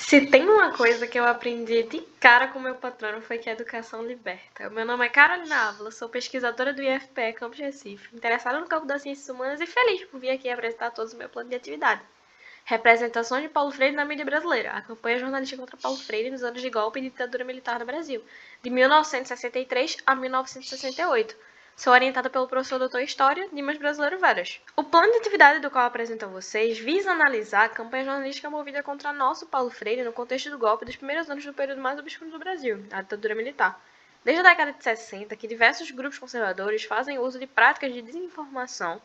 Se tem uma coisa que eu aprendi de cara com meu patrono foi que a educação liberta. Meu nome é Carolina Ávila, sou pesquisadora do IFPE Campus Recife, interessada no campo das ciências humanas e feliz por vir aqui apresentar a todos o meu plano de atividade. Representações de Paulo Freire na mídia brasileira. A campanha jornalística contra Paulo Freire nos anos de golpe e ditadura militar no Brasil, de 1963 a 1968. Sou orientada pelo professor doutor História, Dimas Brasileiro Veras. O plano de atividade do qual apresento a vocês visa analisar a campanha jornalística movida contra nosso Paulo Freire no contexto do golpe dos primeiros anos do período mais obscuro do Brasil, a ditadura militar. Desde a década de 60, que diversos grupos conservadores fazem uso de práticas de desinformação,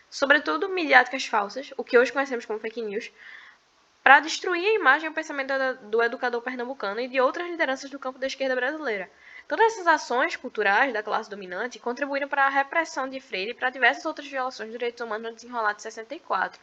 sobretudo midiáticas falsas, o que hoje conhecemos como fake news, para destruir a imagem e o pensamento do educador pernambucano e de outras lideranças do campo da esquerda brasileira. Todas essas ações culturais da classe dominante contribuíram para a repressão de Freire e para diversas outras violações de direitos humanos no desenrolar de 64.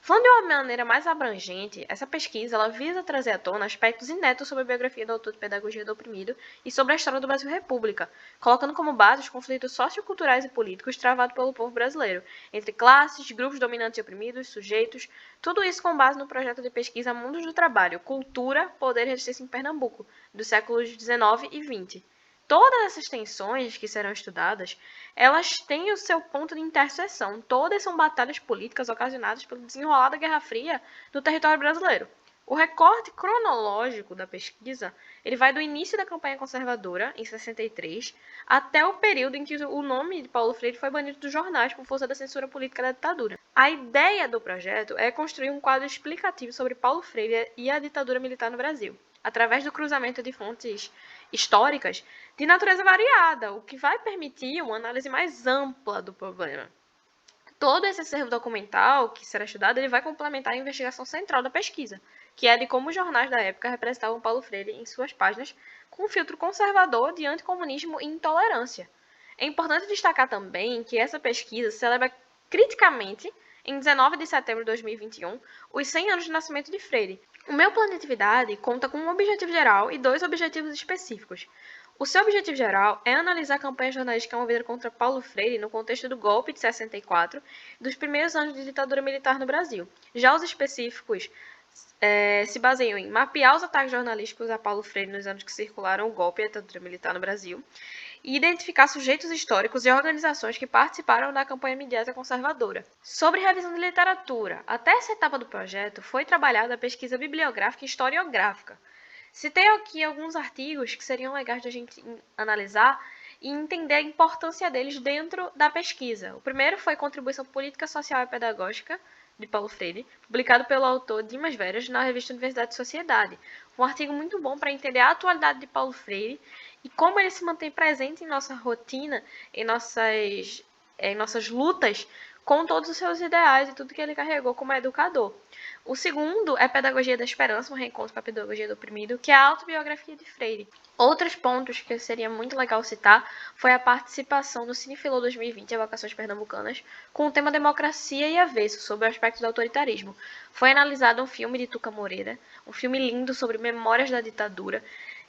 Falando de uma maneira mais abrangente, essa pesquisa ela visa trazer à tona aspectos inéditos sobre a biografia do autor de Pedagogia do Oprimido e sobre a história do Brasil República, colocando como base os conflitos socioculturais e políticos travados pelo povo brasileiro, entre classes, grupos dominantes e oprimidos, sujeitos, tudo isso com base no projeto de pesquisa Mundos do Trabalho, Cultura, Poder e Resistência em Pernambuco, dos séculos XIX e XX. Todas essas tensões que serão estudadas, elas têm o seu ponto de interseção. Todas são batalhas políticas ocasionadas pelo desenrolar da Guerra Fria no território brasileiro. O recorte cronológico da pesquisa, ele vai do início da campanha conservadora, em 63, até o período em que o nome de Paulo Freire foi banido dos jornais por força da censura política da ditadura. A ideia do projeto é construir um quadro explicativo sobre Paulo Freire e a ditadura militar no Brasil, através do cruzamento de fontes históricas de natureza variada, o que vai permitir uma análise mais ampla do problema. Todo esse acervo documental que será estudado, ele vai complementar a investigação central da pesquisa, que é de como os jornais da época representavam Paulo Freire em suas páginas com um filtro conservador de anticomunismo e intolerância. É importante destacar também que essa pesquisa celebra criticamente, em 19 de setembro de 2021, os 100 anos de nascimento de Freire. O meu plano de atividade conta com um objetivo geral e dois objetivos específicos. O seu objetivo geral é analisar a campanha jornalística movida contra Paulo Freire no contexto do golpe de 64 e dos primeiros anos de ditadura militar no Brasil. Já os específicos se baseiam em mapear os ataques jornalísticos a Paulo Freire nos anos que circularam o golpe e a ditadura militar no Brasil e identificar sujeitos históricos e organizações que participaram da campanha midiática conservadora. Sobre revisão de literatura, até essa etapa do projeto foi trabalhada a pesquisa bibliográfica e historiográfica. Citei aqui alguns artigos que seriam legais de a gente analisar e entender a importância deles dentro da pesquisa. O primeiro foi Contribuição Política, Social e Pedagógica, de Paulo Freire, publicado pelo autor Dimas Veras na revista Universidade e Sociedade. Um artigo muito bom para entender a atualidade de Paulo Freire e como ele se mantém presente em nossa rotina, em nossas lutas, com todos os seus ideais e tudo que ele carregou como educador. O segundo é Pedagogia da Esperança, um reencontro com a Pedagogia do Oprimido, que é a autobiografia de Freire. Outros pontos que seria muito legal citar foi a participação no Cinefilô 2020, Evocações Pernambucanas, com o tema Democracia e Avesso, sobre o aspecto do autoritarismo. Foi analisado um filme de Tuca Moreira, um filme lindo sobre memórias da ditadura,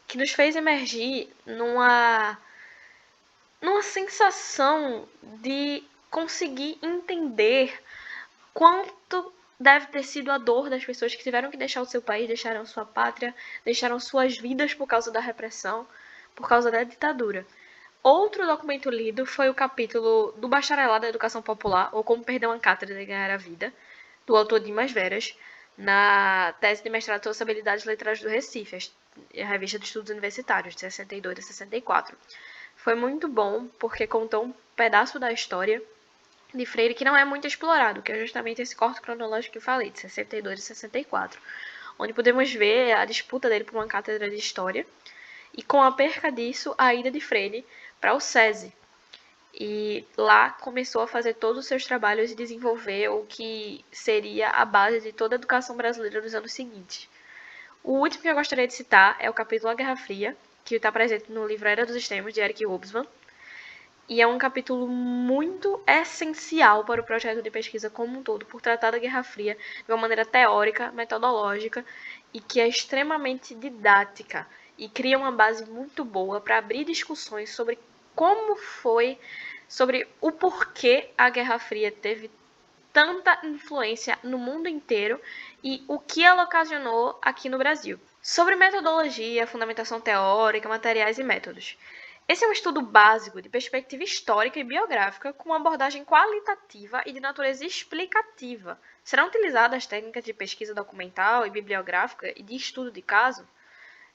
que nos fez emergir numa sensação de conseguir entender quanto deve ter sido a dor das pessoas que tiveram que deixar o seu país, deixaram sua pátria, deixaram suas vidas por causa da repressão, por causa da ditadura. Outro documento lido foi o capítulo do Bacharelado da Educação Popular, ou Como Perder uma Cátedra e Ganhar a Vida, do autor Dimas Veras, na tese de mestrado sobre habilidades literárias do Recife, a revista de estudos universitários, de 62 a 64. Foi muito bom, porque contou um pedaço da história de Freire que não é muito explorado, que é justamente esse corte cronológico que eu falei, de 62 e 64, onde podemos ver a disputa dele por uma cátedra de História e, com a perca disso, a ida de Freire para o SESI. E lá começou a fazer todos os seus trabalhos e desenvolver o que seria a base de toda a educação brasileira dos anos seguintes. O último que eu gostaria de citar é o capítulo A Guerra Fria, que está presente no livro Era dos Extremos, de Eric Hobsbawm, e é um capítulo muito essencial para o projeto de pesquisa como um todo, por tratar da Guerra Fria de uma maneira teórica, metodológica e que é extremamente didática e cria uma base muito boa para abrir discussões sobre como foi, sobre o porquê a Guerra Fria teve tanta influência no mundo inteiro e o que ela ocasionou aqui no Brasil. Sobre metodologia, fundamentação teórica, materiais e métodos. Esse é um estudo básico de perspectiva histórica e biográfica com uma abordagem qualitativa e de natureza explicativa. Serão utilizadas técnicas de pesquisa documental e bibliográfica e de estudo de caso.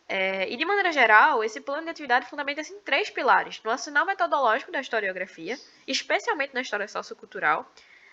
E, de maneira geral, esse plano de atividade fundamenta-se em 3 pilares: no arsenal metodológico da historiografia, especialmente na história sociocultural,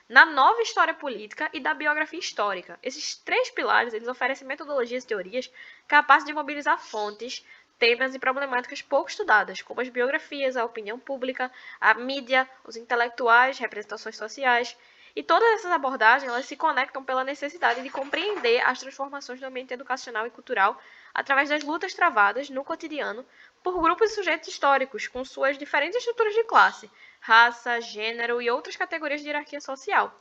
na nova história política e da biografia histórica. Esses 3 pilares eles oferecem metodologias e teorias capazes de mobilizar fontes, temas e problemáticas pouco estudadas, como as biografias, a opinião pública, a mídia, os intelectuais, representações sociais. E todas essas abordagens elas se conectam pela necessidade de compreender as transformações do ambiente educacional e cultural através das lutas travadas no cotidiano por grupos de sujeitos históricos, com suas diferentes estruturas de classe, raça, gênero e outras categorias de hierarquia social.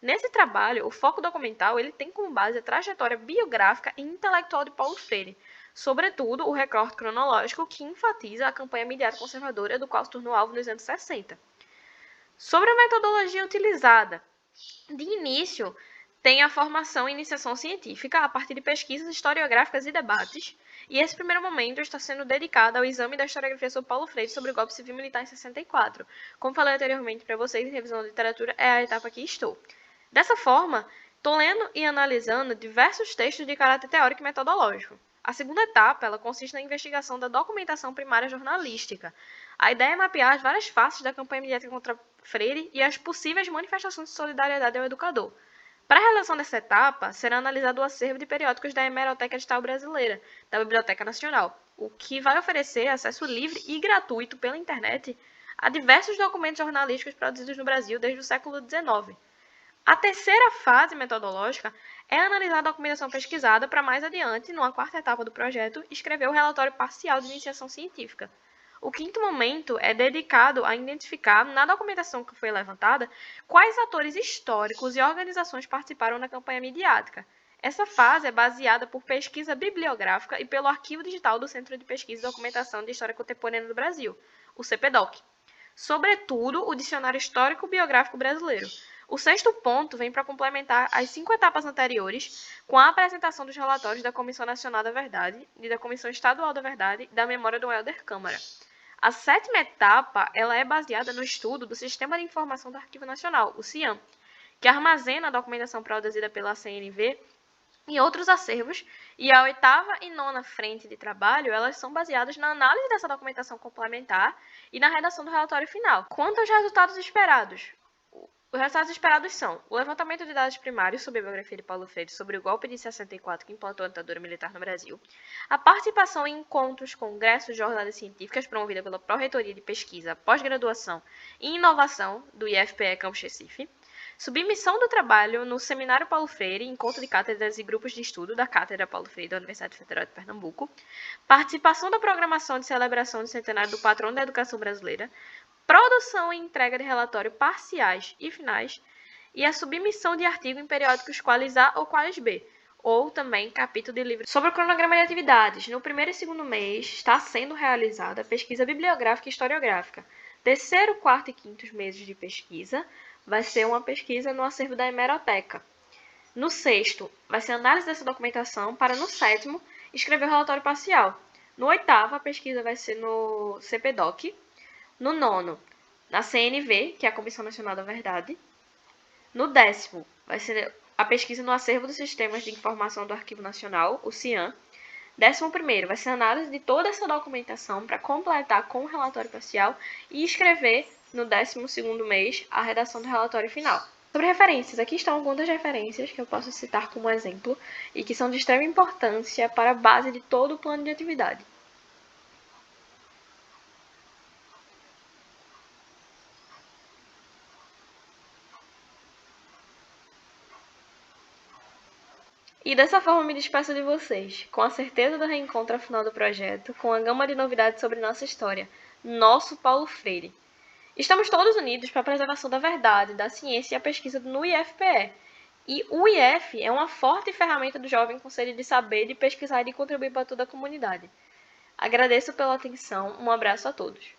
Nesse trabalho, o foco documental ele tem como base a trajetória biográfica e intelectual de Paulo Freire, sobretudo o recorte cronológico que enfatiza a campanha midiática conservadora do qual se tornou alvo nos anos 60. Sobre a metodologia utilizada, de início, tem a formação e iniciação científica a partir de pesquisas historiográficas e debates, e esse primeiro momento está sendo dedicado ao exame da historiografia sobre Paulo Freire sobre o golpe civil militar em 64. Como falei anteriormente para vocês, em revisão da literatura é a etapa que estou. Dessa forma, estou lendo e analisando diversos textos de caráter teórico e metodológico. A segunda etapa ela consiste na investigação da documentação primária jornalística. A ideia é mapear as várias faces da campanha mediática contra Freire e as possíveis manifestações de solidariedade ao educador. Para a realização dessa etapa, será analisado o acervo de periódicos da Hemeroteca Digital Brasileira, da Biblioteca Nacional, o que vai oferecer acesso livre e gratuito pela internet a diversos documentos jornalísticos produzidos no Brasil desde o século XIX. A terceira fase metodológica é analisar a documentação pesquisada para mais adiante, numa quarta etapa do projeto, escrever o relatório parcial de iniciação científica. O quinto momento é dedicado a identificar, na documentação que foi levantada, quais atores históricos e organizações participaram da campanha midiática. Essa fase é baseada por pesquisa bibliográfica e pelo Arquivo Digital do Centro de Pesquisa e Documentação de História Contemporânea do Brasil, o CPDOC. Sobretudo, o Dicionário Histórico Biográfico Brasileiro. O sexto ponto vem para complementar as 5 etapas anteriores, com a apresentação dos relatórios da Comissão Nacional da Verdade e da Comissão Estadual da Verdade e da Memória do Helder Câmara. A sétima etapa ela é baseada no estudo do Sistema de Informação do Arquivo Nacional, o SIAM, que armazena a documentação produzida pela CNV e outros acervos, e a oitava e nona frente de trabalho elas são baseadas na análise dessa documentação complementar e na redação do relatório final. Quanto aos resultados esperados, os resultados esperados são o levantamento de dados primários sobre a biografia de Paulo Freire sobre o golpe de 64 que implantou a ditadura militar no Brasil, a participação em encontros, congressos, jornadas científicas promovida pela Pró-Reitoria de Pesquisa, Pós-Graduação e Inovação do IFPE Campus Recife, submissão do trabalho no Seminário Paulo Freire, encontro de cátedras e grupos de estudo da Cátedra Paulo Freire da Universidade Federal de Pernambuco, participação da programação de celebração do centenário do patrono da educação brasileira, produção e entrega de relatório parciais e finais, e a submissão de artigo em periódicos Qualis A ou Qualis B, ou também capítulo de livro. Sobre o cronograma de atividades, no primeiro e segundo mês está sendo realizada pesquisa bibliográfica e historiográfica. Terceiro, quarto e quinto meses de pesquisa vai ser uma pesquisa no acervo da Hemeroteca. No sexto, vai ser análise dessa documentação para, no sétimo, escrever o relatório parcial. No oitavo, a pesquisa vai ser no CPDOC. No nono, na CNV, que é a Comissão Nacional da Verdade. No décimo, vai ser a pesquisa no acervo dos sistemas de informação do Arquivo Nacional, o CIAM. 11º, vai ser a análise de toda essa documentação para completar com o relatório parcial e escrever, no 12º mês, a redação do relatório final. Sobre referências, aqui estão algumas referências que eu posso citar como exemplo e que são de extrema importância para a base de todo o plano de atividade. E dessa forma me despeço de vocês, com a certeza do reencontro ao final do projeto, com a gama de novidades sobre nossa história, nosso Paulo Freire. Estamos todos unidos para a preservação da verdade, da ciência e a pesquisa no IFPE. E o IF é uma forte ferramenta do jovem com sede de saber, de pesquisar e de contribuir para toda a comunidade. Agradeço pela atenção, um abraço a todos.